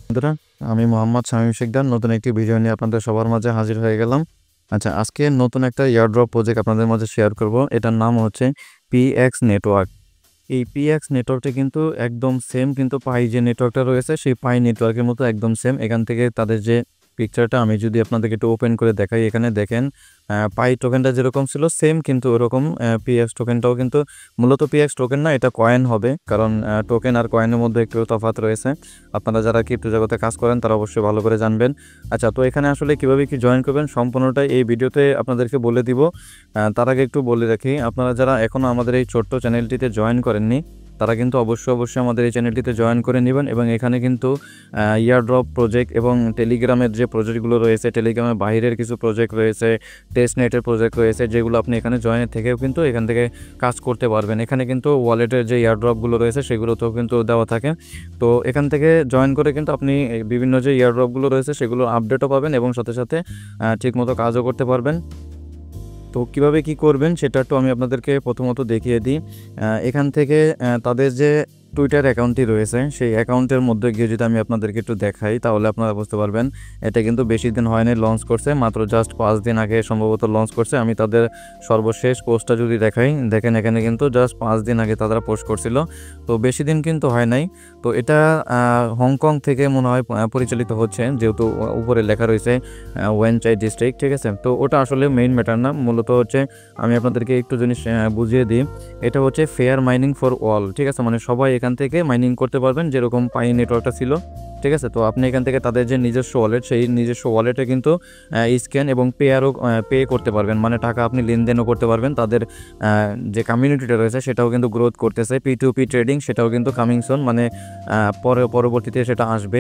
বন্ধুরা, আমি মোহাম্মদ শামীম শিকদার নতুন একটি ভিডিও নিয়ে আপনাদের সবার মাঝে হাজির হয়ে গেলাম। আচ্ছা, আজকে নতুন একটা এয়ারড্রপ প্রজেক্ট আপনাদের মাঝে শেয়ার করব। এটার নাম হচ্ছে পিএক্স নেটওয়ার্ক। এই পিএক্স নেটওয়ার্কটা কিন্তু একদম সেম, কিন্তু পাই যে নেটওয়ার্কটা রয়েছে সেই পাই নেটওয়ার্কের মতো একদম সেম। এখান থেকে তাদের যে পিকচারটা আমি যদি আপনাদেরকে একটু ওপেন করে দেখাই, এখানে দেখেন পাই টোকেনটা যেরকম ছিল সেম কিন্তু ওরকম পিএক্স টোকেনটাও কিন্তু মূলত পিএক্স টোকেন না, এটা কয়েন হবে, কারণ টোকেন আর কয়েনের মধ্যে একটু তফাৎ রয়েছে। আপনারা যারা ক্রিপ্টো জগতে কাজ করেন তারা অবশ্যই ভালো করে জানবেন। আচ্ছা, তো এখানে আসলে কীভাবে কি জয়েন করবেন সম্পূর্ণটাই এই ভিডিওতে আপনাদেরকে বলে দিব। তার আগে একটু বলে রাখি, আপনারা যারা এখনও আমাদের এই ছোট্ট চ্যানেলটিতে জয়েন করেননি তারা কিন্তু অবশ্যই আমাদের এই চ্যানেলটিতে জয়েন করে নেবেন। এবং এখানে কিন্তু ইয়ারড্রপ প্রজেক্ট এবং টেলিগ্রামের যে প্রজেক্টগুলো রয়েছে, টেলিগ্রামের বাইরের কিছু প্রজেক্ট রয়েছে, টেস্টনেটের প্রজেক্ট রয়েছে, যেগুলো আপনি এখানে জয়েনের থেকেও কিন্তু এখান থেকে কাজ করতে পারবেন। এখানে কিন্তু ওয়ালেটের যে ইয়ারড্রপগুলো রয়েছে সেগুলোতেও কিন্তু দেওয়া থাকে। তো এখান থেকে জয়েন করে কিন্তু আপনি বিভিন্ন যে ইয়ারড্রপগুলো রয়েছে সেগুলো আপডেটও পাবেন এবং সাথে সাথে ঠিকমতো কাজও করতে পারবেন। তো কিভাবে কি করবেন সেটা একটু আমি আপনাদেরকে প্রথমত দেখিয়ে দিই। এখান থেকে তাদের যে টুইটার অ্যাকাউন্টটি রয়েছে সেই অ্যাকাউন্টের মধ্যে গিয়ে যদি আমি আপনাদেরকে একটু দেখাই তাহলে আপনারা বুঝতে পারবেন। এটা কিন্তু বেশি দিন হয়নি লঞ্চ করছে, মাত্র জাস্ট 5 দিন আগে সম্ভবত লঞ্চ করছে। আমি তাদের সর্বশেষ পোস্টটা যদি দেখাই, দেখেন এখানে কিন্তু জাস্ট 5 দিন আগে তারা পোস্ট করছিল, তো বেশি দিন কিন্তু হয় নাই। তো এটা হংকং থেকে মনে হয় পরিচালিত হচ্ছে, যেহেতু উপরে লেখা রয়েছে ওয়েনচাই ডিস্ট্রিক্ট, ঠিক আছে। তো ওটা আসলে মেইন ম্যাটার না, মূলত হচ্ছে আমি আপনাদেরকে একটু জিনিস বুঝিয়ে দিই। এটা হচ্ছে ফেয়ার মাইনিং ফর অল, ঠিক আছে, মানে সবাই এখান থেকে মাইনিং করতে পারবেন যেরকম পাই নেটওয়ার্কটা ছিল, ঠিক আছে। তো আপনি এখান থেকে তাদের যে নিজস্ব ওয়ালেট সেই নিজস্ব ওয়ালেটে কিন্তু স্ক্যান এবং পে করতে পারবেন, মানে টাকা আপনি লেনদেনও করতে পারবেন। তাদের যে কমিউনিটিটা রয়েছে সেটাও কিন্তু গ্রোথ করতেছে, P2P ট্রেডিং সেটাও কিন্তু কামিং সুন, মানে পরবর্তীতে সেটা আসবে।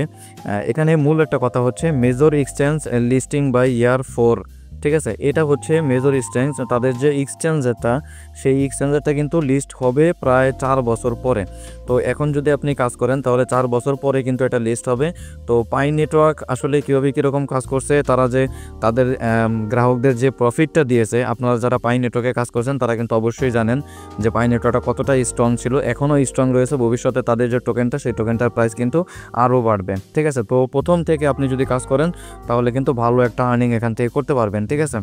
এখানে মূল একটা কথা হচ্ছে মেজর এক্সচেঞ্জ লিস্টিং বাই ইয়ার 4, ঠিক আছে। এটা হচ্ছে মেজর এক্সচেঞ্জ, তাদের যে এক্সচেঞ্জারটা সেই এক্সচেঞ্জারটা কিন্তু লিস্ট হবে প্রায় 4 বছর পরে। তো এখন যদি আপনি কাজ করেন তাহলে 4 বছর পরে কিন্তু এটা লিস্ট হবে। তো পাই নেটওয়ার্ক আসলে কীভাবে কীরকম কাজ করছে, তারা যে তাদের গ্রাহকদের যে প্রফিটটা দিয়েছে, আপনারা যারা পাই নেটওয়ার্কে কাজ করছেন তারা কিন্তু অবশ্যই জানেন যে পাই নেটওয়ার্কটা কতটা স্ট্রং ছিল, এখনও স্ট্রং রয়েছে। ভবিষ্যতে তাদের যে টোকেনটা সেই টোকেনটার প্রাইস কিন্তু আরও বাড়বে, ঠিক আছে। তো প্রথম থেকে আপনি যদি কাজ করেন তাহলে কিন্তু ভালো একটা আর্নিং এখান থেকে করতে পারবেন, ঠিক আছে।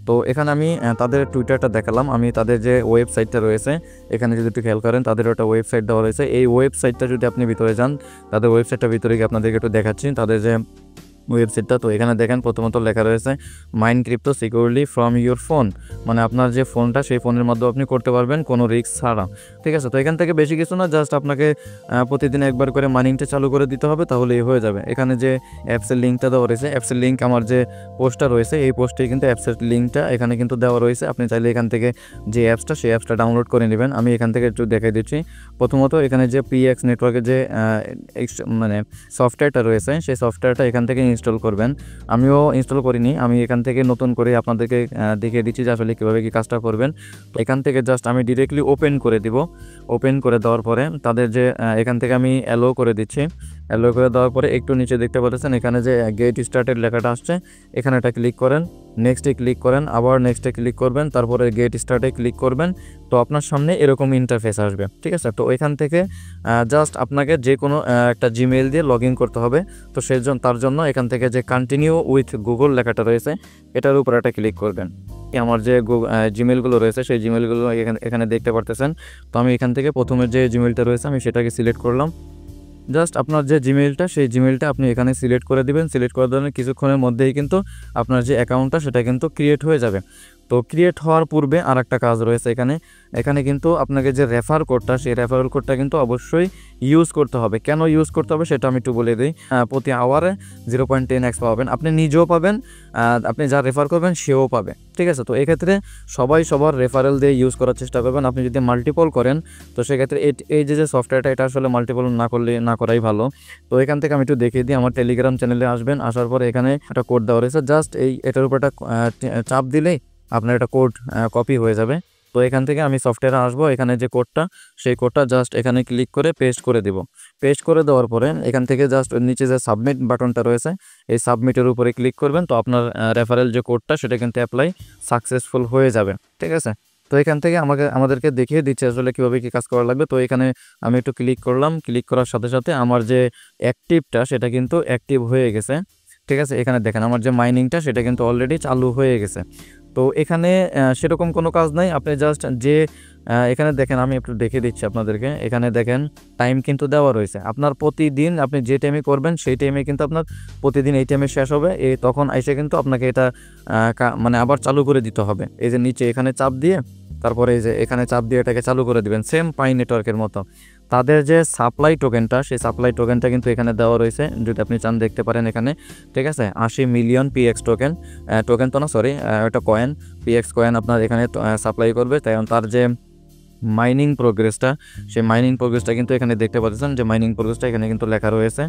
তো এখানে আমি তাদের টুইটারটা দেখালাম, আমি তাদের যে ওয়েবসাইটটা রয়েছে এখানে যদি একটু খেয়াল করেন তাদের একটা ওয়েবসাইট দেওয়া রয়েছে। এই ওয়েবসাইটটা যদি আপনি ভিতরে যান, তাদের ওয়েবসাইটটা ভিতরে গিয়ে আপনাদেরকে একটু দেখাচ্ছি তাদের যে ওয়েবসাইটটা। তো এখানে দেখেন প্রথমত লেখা রয়েছে mine crypto securely from your phone, মানে আপনার যে ফোনটা সেই ফোনের মাধ্যমে আপনি করতে পারবেন কোনো রিস্ক ছাড়া, ঠিক আছে। তো এখান থেকে বেশি কিছু না, জাস্ট আপনাকে প্রতিদিন একবার করে মাইনিংটা চালু করে দিতে হবে, তাহলেই হয়ে যাবে। এখানে যে অ্যাপসের লিঙ্কটা দেওয়া রয়েছে, অ্যাপসের লিঙ্ক আমার যে পোস্টটা রয়েছে এই পোস্টে কিন্তু অ্যাপসের লিঙ্কটা এখানে কিন্তু দেওয়া রয়েছে। আপনি চাইলে এখান থেকে যে অ্যাপসটা সেই অ্যাপসটা ডাউনলোড করে নেবেন। আমি এখান থেকে একটু দেখাই দিচ্ছি। প্রথমত এখানে যে পিএক্স নেটওয়ার্কের যে মানে সফটওয়্যারটা রয়েছে সেই সফটওয়্যারটা এখান থেকে ইনস্টল করবেন। আমিও ইনস্টল করিনি, আমি এখান থেকে নতুন করে আপনাদেরকে দেখিয়ে দিচ্ছি যে আসলে কীভাবে কী কাজটা করবেন। এখান থেকে জাস্ট আমি ডিরেক্টলি ওপেন করে দিব। ওপেন করে দেওয়ার পরে তাদের যে এখান থেকে আমি অ্যালো করে দিচ্ছি। অ্যালো করে দেওয়ার পরে একটু নিচে দেখতে পাচ্ছেন এখানে যে গেট স্টার্টেড লেখাটা আসছে, এখানে এটা ক্লিক করেন, নেক্সটে ক্লিক করেন, আবার নেক্সটে ক্লিক করবেন, তারপরে গেট স্টার্টে ক্লিক করবেন। তো আপনার সামনে এরকম ইন্টারফেস আসবে, ঠিক আছে। তো এখান থেকে জাস্ট আপনাকে যে কোনো একটা জিমেইল দিয়ে লগ ইন করতে হবে। তো তার জন্য এখান থেকে যে কন্টিনিউ উইথ গুগল লেখাটা রয়েছে এটার উপর একটা ক্লিক করবেন। আমার যে জিমেলগুলো রয়েছে সেই জিমেলগুলো এখানে দেখতে পারতেছেন। তো আমি এখান থেকে প্রথমে যে জিমেলটা রয়েছে আমি সেটাকে সিলেক্ট করলাম। জাস্ট আপনার যে জিমেইলটা সেই জিমেইলটা আপনি এখানে সিলেক্ট করে দিবেন। সিলেক্ট করে দেওয়ার কিছুক্ষণের মধ্যেই কিন্তু আপনার যে অ্যাকাউন্টটা সেটা কিন্তু ক্রিয়েট হয়ে যাবে। তো ক্রিয়েট হওয়ার পূর্বে আর একটা কাজ রয়েছে এখানে কিন্তু আপনাকে যে রেফার কোডটা সেই রেফারেল কোডটা কিন্তু অবশ্যই ইউজ করতে হবে। কেন ইউজ করতে হবে সেটা আমি একটু বলে দিই। প্রতি আওয়ারে 0.10x পাবেন, আপনি নিজেও পাবেন, আপনি যা রেফার করবেন সেও পাবে, ঠিক আছে। তো এক্ষেত্রে সবাই সবার রেফারেল দিয়ে ইউজ করার চেষ্টা করবেন। আপনি যদি মাল্টিপল করেন তো সেক্ষেত্রে এই যে সফটওয়্যারটা এটা আসলে মাল্টিপল না করাই ভালো। তো এখান থেকে আমি একটু দেখিয়ে দিই। আমার টেলিগ্রাম চ্যানেলে আসবেন, আসার পরে এখানে একটা কোড দেওয়া রয়েছে, জাস্ট এটার উপর একটা চাপ দিলেই আপনার একটা কোড কপি হয়ে যাবে। তো এখান থেকে আমি সফটওয়্যারে আসবো, এখানে যে কোডটা সেই কোডটা জাস্ট এখানে ক্লিক করে পেস্ট করে দিব। পেস্ট করে দেওয়ার পরে এখান থেকে জাস্ট নিচে যে সাবমিট বাটনটা রয়েছে এই সাবমিটের উপরে ক্লিক করবেন। তো আপনার রেফারেল যে কোডটা সেটা কিন্তু অ্যাপ্লাই সাকসেসফুল হয়ে যাবে, ঠিক আছে। তো এখান থেকে আমাদেরকে দেখিয়ে দিচ্ছে আসলে কীভাবে কী কাজ করা লাগবে। তো এখানে আমি একটু ক্লিক করলাম, ক্লিক করার সাথে সাথে আমার যে অ্যাক্টিভটা সেটা কিন্তু অ্যাক্টিভ হয়ে গেছে। ঠিক আছে, এখানে দেখেন আমার যে মাইনিংটা সেটা কিন্তু অলরেডি চালু হয়ে গেছে। তো এখানে সেরকম কোনো কাজ নাই, আপনি জাস্ট যে এখানে দেখেন আমি একটু দেখে দিচ্ছি আপনাদেরকে। এখানে দেখেন টাইম কিন্তু দেওয়া রয়েছে, আপনার প্রতিদিন আপনি যে টাইমে করবেন সেই টাইমে কিন্তু আপনার প্রতিদিন এই টাইমে শেষ হবে। তখন এসে কিন্তু আপনাকে এটা মানে আবার চালু করে দিতে হবে। এই যে নিচে এখানে চাপ দিয়ে তারপরে এই যে এখানে চাপ দিয়ে এটাকে চালু করে দিবেন, সেম পাই নেটওয়ার্কের মতো। তাদের যে সাপ্লাই টোকেনটা সেই সাপ্লাই টোকেনটা কিন্তু এখানে দেওয়া রয়েছে, যদি আপনি চান দেখতে পারেন এখানে। ঠিক আছে, 80 মিলিয়ন PX টোকেন তো না, সরি, ওটা কয়েন, PX কয়েন আপনার এখানে সাপ্লাই করবে। তাই তার যে মাইনিং প্রোগ্রেসটা, সেই মাইনিং প্রোগ্রেসটা কিন্তু এখানে দেখতে পাচ্ছেন যে মাইনিং প্রোগ্রেসটা এখানে কিন্তু লেখা রয়েছে।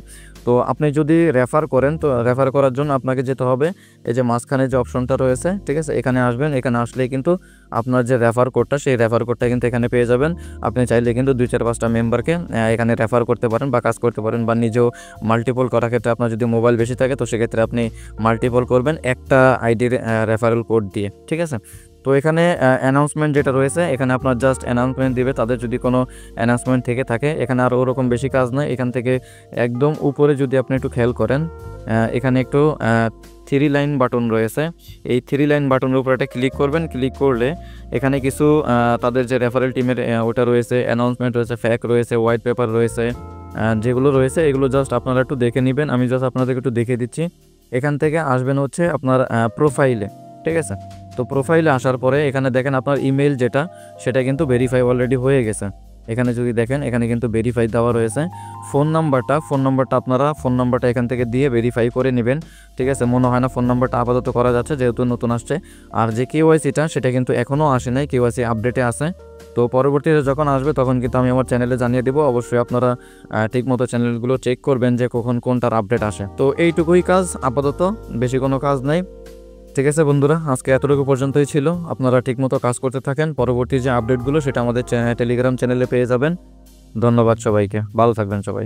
তো আপনি যদি রেফার করেন, তো রেফার করার জন্য আপনাকে যেতে হবে এই যে মাঝখানে যে অপশনটা রয়েছে, ঠিক আছে, এখানে আসবেন। এখানে আসলেই কিন্তু আপনার যে রেফার কোডটা সেই রেফার কোডটা কিন্তু এখানে পেয়ে যাবেন। আপনি চাইলে কিন্তু 2-4-5টা মেম্বারকে এখানে রেফার করতে পারেন বা কাজ করতে পারেন, বা নিজেও মাল্টিপল করার ক্ষেত্রে আপনার যদি মোবাইল বেশি থাকে তো সেক্ষেত্রে আপনি মাল্টিপল করবেন একটা আইডির রেফারেল কোড দিয়ে। ঠিক আছে, তো এখানে অ্যানাউন্সমেন্ট যেটা রয়েছে এখানে আপনার জাস্ট অ্যানাউন্সমেন্ট দিবে তাদের যদি কোনো অ্যানাউন্সমেন্ট থেকে থাকে। এখানে আর ওরকম বেশি কাজ নয়। এখান থেকে একদম উপরে যদি আপনি একটু খেয়াল করেন, এখানে একটু 3 লাইন বাটন রয়েছে। এই 3 লাইন বাটনের উপরে একটা ক্লিক করবেন। ক্লিক করলে এখানে কিছু তাদের যে রেফারেল টিমের ওটা রয়েছে, অ্যানাউন্সমেন্ট রয়েছে, ফ্যাক রয়েছে, হোয়াইট পেপার রয়েছে, যেগুলো রয়েছে এগুলো জাস্ট আপনারা একটু দেখে নেবেন। আমি জাস্ট আপনাদেরকে একটু দেখে দিচ্ছি। এখান থেকে আসবেন হচ্ছে আপনার প্রোফাইলে। ঠিক আছে, তো প্রোফাইলে আসার পরে এখানে দেখেন আপনার ইমেল যেটা সেটা কিন্তু ভেরিফাই অলরেডি হয়ে গেছে। এখানে যদি দেখেন এখানে কিন্তু ভেরিফাই দেওয়া রয়েছে। ফোন নাম্বারটা আপনারা ফোন নাম্বারটা এখান থেকে দিয়ে ভেরিফাই করে নেবেন। ঠিক আছে, মনে হয় না ফোন নাম্বারটা আপাতত করা যাচ্ছে যেহেতু নতুন আসছে। আর যে KYCটা সেটা কিন্তু এখনও আসে নাই, KYC আপডেটে আছে। তো পরবর্তীতে যখন আসবে তখন কিন্তু আমি আমার চ্যানেলে জানিয়ে দেবো। অবশ্যই আপনারা ঠিকমতো চ্যানেলগুলো চেক করবেন যে কখন কোনটার আপডেট আসে। তো এইটুকুই কাজ আপাতত, বেশি কোনো কাজ নাই। ঠিক আছে বন্ধুরা, আজকে এতটুকু পর্যন্তই ছিল। আপনারা ঠিকমতো কাজ করতে থাকেন, পরবর্তী যে আপডেটগুলো সেটা আমাদের টেলিগ্রাম চ্যানেলে পেয়ে যাবেন। ধন্যবাদ সবাইকে, ভালো থাকবেন সবাই।